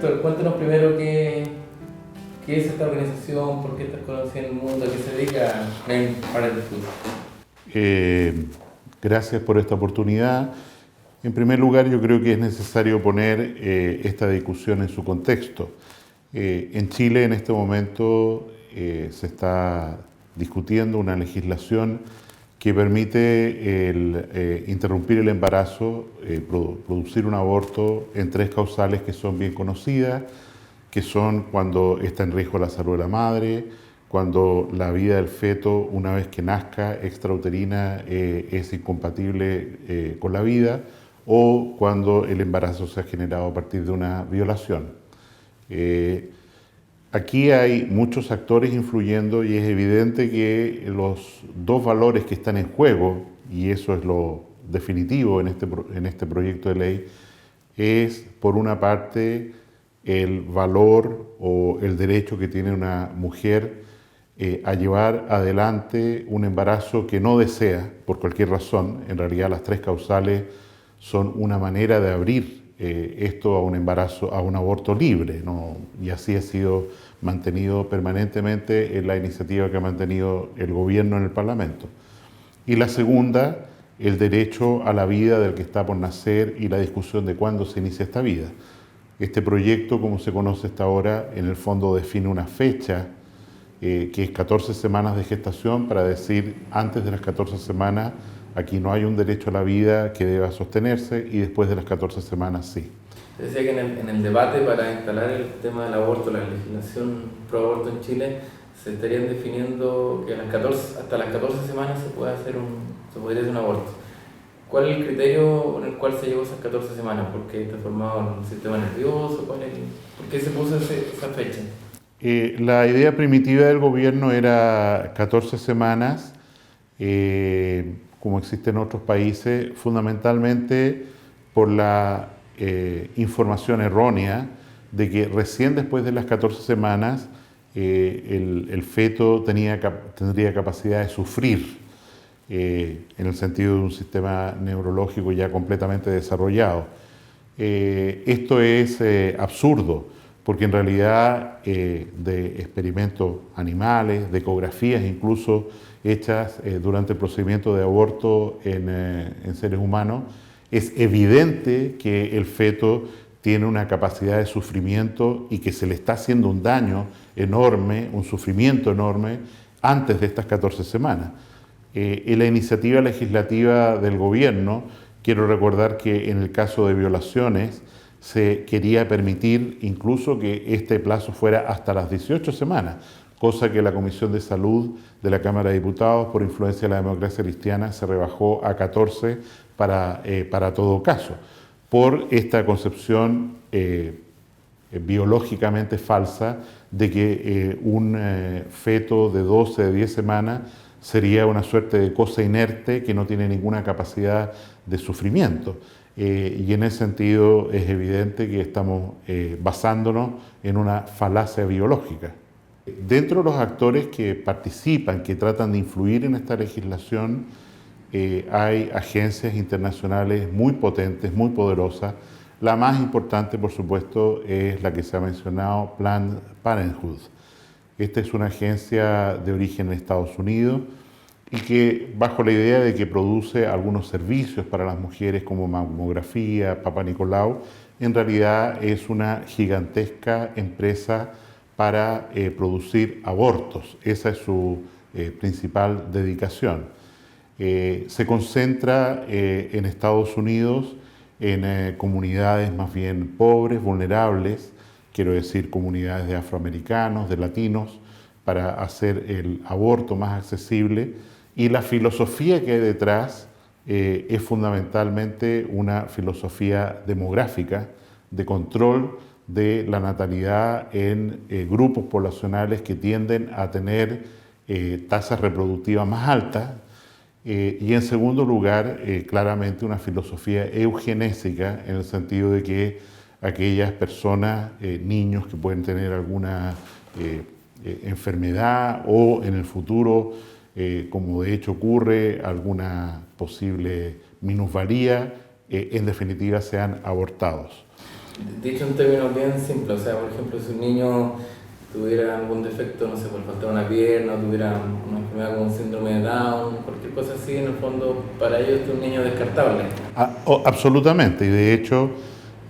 doctor, cuéntanos primero qué es esta organización, por qué estás conocida en el mundo, a qué se dedica Planned Parenthood. Gracias por esta oportunidad. En primer lugar, yo creo que es necesario poner esta discusión en su contexto. En Chile, en este momento, se está discutiendo una legislación que permite interrumpir el embarazo, producir un aborto en 3 causales que son bien conocidas, que son cuando está en riesgo la salud de la madre, cuando la vida del feto, una vez que nazca extrauterina, es incompatible con la vida, o cuando el embarazo se ha generado a partir de una violación. Aquí hay muchos actores influyendo y es evidente que los 2 valores que están en juego, y eso es lo definitivo en este proyecto de ley, es por una parte el valor o el derecho que tiene una mujer a llevar adelante un embarazo que no desea por cualquier razón. En realidad las 3 causales son una manera de abrir esto a un embarazo, a un aborto libre, ¿no? Y así ha sido mantenido permanentemente en la iniciativa que ha mantenido el gobierno en el Parlamento. Y la segunda, el derecho a la vida del que está por nacer y la discusión de cuándo se inicia esta vida. Este proyecto, como se conoce hasta ahora, en el fondo define una fecha que es 14 semanas de gestación, para decir antes de las 14 semanas aquí no hay un derecho a la vida que deba sostenerse, y después de las 14 semanas sí. Decía que en el debate para instalar el tema del aborto, la legislación pro aborto en Chile, se estarían definiendo que hasta las 14 semanas se podría hacer un aborto. ¿Cuál es el criterio en el cual se llegó esas 14 semanas? ¿Por qué está formado el sistema nervioso? ¿Por qué se puso esa fecha? La idea primitiva del gobierno era 14 semanas, como existe en otros países, fundamentalmente por la información errónea de que recién después de las 14 semanas el feto tendría capacidad de sufrir, en el sentido de un sistema neurológico ya completamente desarrollado. Esto es absurdo, porque en realidad de experimentos animales, de ecografías incluso hechas durante el procedimiento de aborto en seres humanos, es evidente que el feto tiene una capacidad de sufrimiento y que se le está haciendo un daño enorme, un sufrimiento enorme, antes de estas 14 semanas. En la iniciativa legislativa del gobierno, quiero recordar que en el caso de violaciones se quería permitir incluso que este plazo fuera hasta las 18 semanas, cosa que la Comisión de Salud de la Cámara de Diputados, por influencia de la democracia cristiana, se rebajó a 14 para todo caso, por esta concepción biológicamente falsa de que un feto de 12, de 10 semanas sería una suerte de cosa inerte que no tiene ninguna capacidad de sufrimiento. Y en ese sentido es evidente que estamos basándonos en una falacia biológica. Dentro de los actores que participan, que tratan de influir en esta legislación, hay agencias internacionales muy potentes, muy poderosas. La más importante, por supuesto, es la que se ha mencionado, Planned Parenthood. Esta es una agencia de origen en Estados Unidos y que, bajo la idea de que produce algunos servicios para las mujeres como mamografía, Papá Nicolau, en realidad es una gigantesca empresa para producir abortos. Esa es su principal dedicación. Se concentra en Estados Unidos en comunidades más bien pobres, vulnerables, quiero decir comunidades de afroamericanos, de latinos, para hacer el aborto más accesible. Y la filosofía que hay detrás es fundamentalmente una filosofía demográfica, de control de la natalidad en grupos poblacionales que tienden a tener tasas reproductivas más altas. Y en segundo lugar, claramente una filosofía eugenésica, en el sentido de que aquellas personas, niños que pueden tener alguna enfermedad o en el futuro, como de hecho ocurre, alguna posible minusvalía, en definitiva sean abortados. dicho en términos bien simples, o sea, por ejemplo, si un niño tuviera algún defecto, no sé, por faltar una pierna, o tuviera una enfermedad como un síndrome de Down, cualquier cosa así, en el fondo, para ellos es un niño descartable. Absolutamente, y de hecho,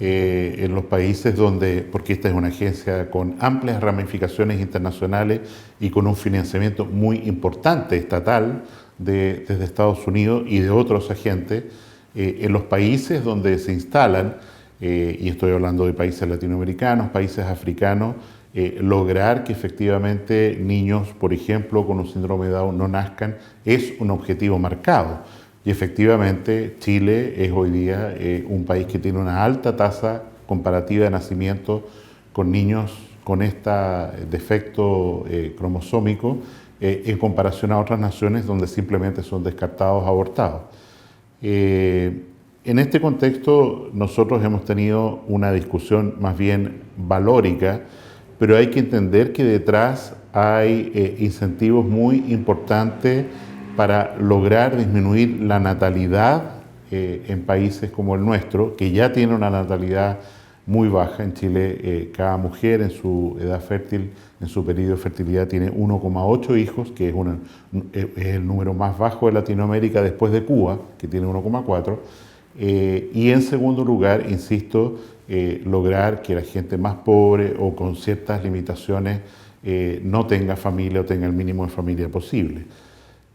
en los países donde, porque esta es una agencia con amplias ramificaciones internacionales y con un financiamiento muy importante estatal desde Estados Unidos y de otros agentes, en los países donde se instalan, y estoy hablando de países latinoamericanos, países africanos, lograr que efectivamente niños, por ejemplo, con un síndrome de Down no nazcan, es un objetivo marcado. Y efectivamente Chile es hoy día un país que tiene una alta tasa comparativa de nacimiento con niños con este defecto cromosómico en comparación a otras naciones donde simplemente son descartados, abortados. En este contexto nosotros hemos tenido una discusión más bien valórica, pero hay que entender que detrás hay incentivos muy importantes para lograr disminuir la natalidad en países como el nuestro, que ya tiene una natalidad muy baja. En Chile, cada mujer en su edad fértil, en su periodo de fertilidad, tiene 1,8 hijos, que es el número más bajo de Latinoamérica después de Cuba, que tiene 1,4. Y en segundo lugar, insisto, lograr que la gente más pobre o con ciertas limitaciones no tenga familia o tenga el mínimo de familia posible.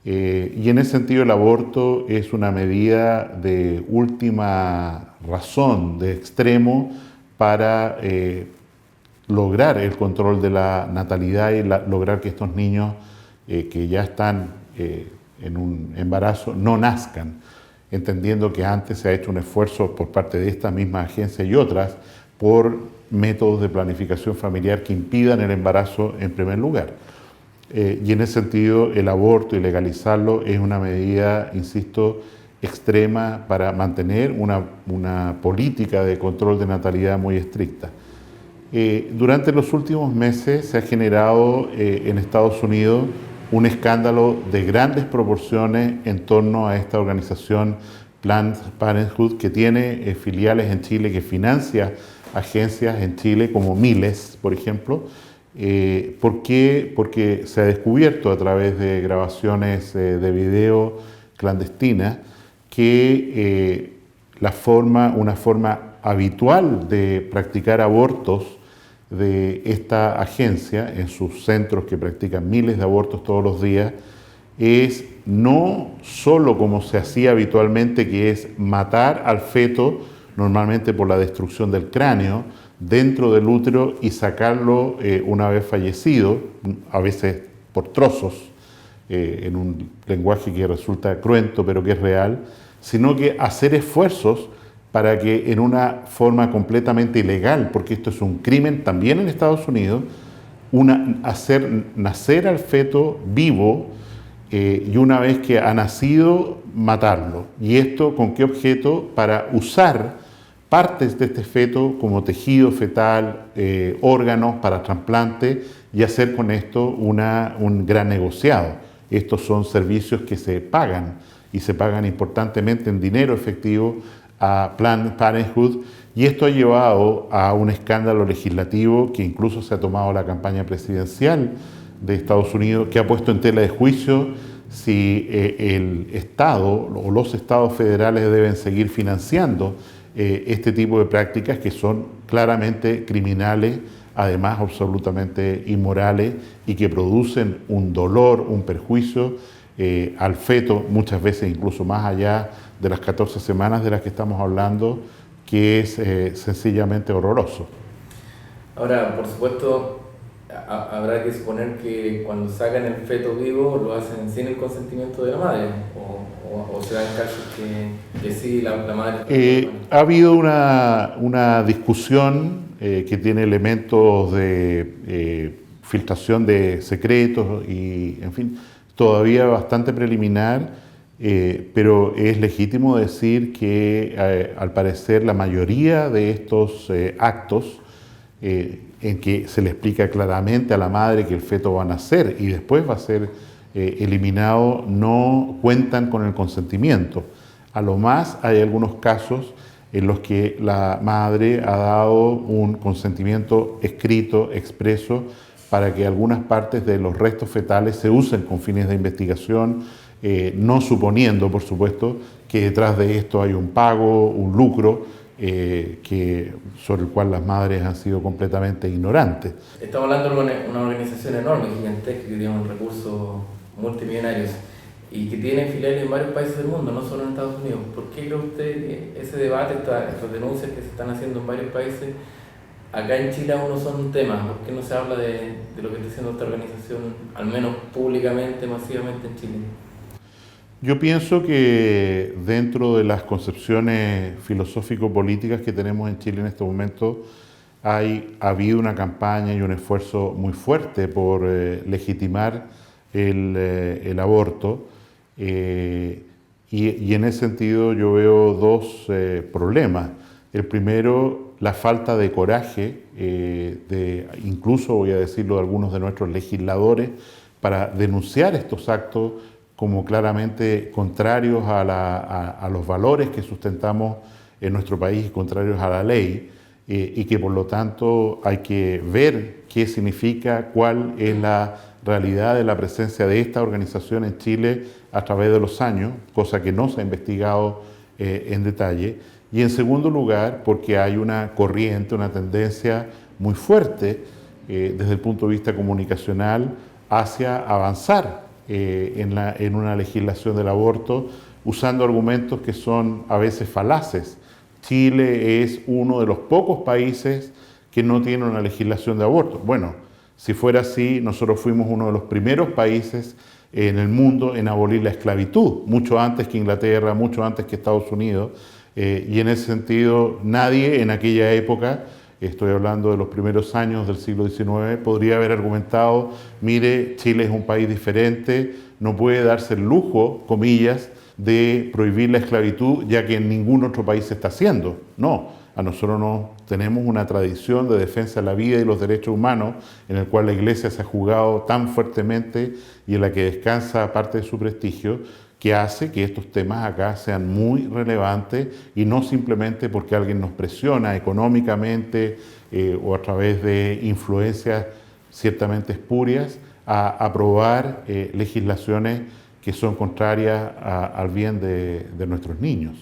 Y en ese sentido el aborto es una medida de última razón, de extremo, para lograr el control de la natalidad y lograr que estos niños que ya están en un embarazo no nazcan, entendiendo que antes se ha hecho un esfuerzo por parte de esta misma agencia y otras por métodos de planificación familiar que impidan el embarazo en primer lugar. Y en ese sentido el aborto y legalizarlo es una medida, insisto, extrema para mantener una política de control de natalidad muy estricta. Durante los últimos meses se ha generado en Estados Unidos un escándalo de grandes proporciones en torno a esta organización Planned Parenthood, que tiene filiales en Chile, que financia agencias en Chile como Miles, por ejemplo. ¿Por qué? Porque se ha descubierto a través de grabaciones de video clandestinas que una forma habitual de practicar abortos de esta agencia en sus centros que practican miles de abortos todos los días es no solo como se hacía habitualmente, que es matar al feto, normalmente por la destrucción del cráneo, dentro del útero y sacarlo una vez fallecido, a veces por trozos, en un lenguaje que resulta cruento pero que es real, sino que hacer esfuerzos para que en una forma completamente ilegal, porque esto es un crimen también en Estados Unidos, hacer nacer al feto vivo y una vez que ha nacido, matarlo. ¿Y esto con qué objeto? Para usar partes de este feto como tejido fetal, órganos para trasplante y hacer con esto un gran negociado. Estos son servicios que se pagan y se pagan importantemente en dinero efectivo a Planned Parenthood, y esto ha llevado a un escándalo legislativo que incluso se ha tomado la campaña presidencial de Estados Unidos, que ha puesto en tela de juicio si el Estado o los estados federales deben seguir financiando este tipo de prácticas que son claramente criminales, además absolutamente inmorales y que producen un dolor, un perjuicio al feto, muchas veces incluso más allá de las 14 semanas de las que estamos hablando, que es sencillamente horroroso. Ahora, por supuesto, habrá que suponer que cuando sacan el feto vivo lo hacen sin el consentimiento de la madre, o se dan casos que sí, la madre... Ha habido una discusión que tiene elementos de filtración de secretos y, en fin, todavía bastante preliminar, pero es legítimo decir que al parecer la mayoría de estos actos en que se le explica claramente a la madre que el feto va a nacer y después va a ser eliminado, no cuentan con el consentimiento. A lo más hay algunos casos en los que la madre ha dado un consentimiento escrito, expreso, para que algunas partes de los restos fetales se usen con fines de investigación, no suponiendo, por supuesto, que detrás de esto hay un pago, un lucro, sobre el cual las madres han sido completamente ignorantes. Estamos hablando de una organización enorme, gigantesca, que tiene un recurso multimillonarios y que tiene filiales en varios países del mundo, no solo en Estados Unidos. ¿Por qué cree usted que ese debate, estas denuncias que se están haciendo en varios países, acá en Chile aún no son un tema? ¿Por qué no se habla de lo que está haciendo esta organización, al menos públicamente, masivamente en Chile? Yo pienso que dentro de las concepciones filosófico-políticas que tenemos en Chile en este momento, ha habido una campaña y un esfuerzo muy fuerte por legitimar el aborto. Y en ese sentido yo veo dos problemas. El primero, la falta de coraje, incluso voy a decirlo, de algunos de nuestros legisladores, para denunciar estos actos como claramente contrarios a los valores que sustentamos en nuestro país y contrarios a la ley, y que por lo tanto hay que ver qué significa, cuál es la realidad de la presencia de esta organización en Chile a través de los años, cosa que no se ha investigado en detalle. Y en segundo lugar, porque hay una corriente, una tendencia muy fuerte desde el punto de vista comunicacional hacia avanzar en una legislación del aborto, usando argumentos que son a veces falaces. Chile es uno de los pocos países que no tiene una legislación de aborto. Bueno, si fuera así, nosotros fuimos uno de los primeros países en el mundo en abolir la esclavitud, mucho antes que Inglaterra, mucho antes que Estados Unidos, y en ese sentido nadie en aquella época, estoy hablando de los primeros años del siglo XIX, podría haber argumentado, mire, Chile es un país diferente, no puede darse el lujo, comillas, de prohibir la esclavitud, ya que en ningún otro país se está haciendo. No, a nosotros tenemos una tradición de defensa de la vida y los derechos humanos, en el cual la Iglesia se ha jugado tan fuertemente y en la que descansa parte de su prestigio, que hace que estos temas acá sean muy relevantes y no simplemente porque alguien nos presiona económicamente o a través de influencias ciertamente espurias a aprobar legislaciones que son contrarias al bien de nuestros niños.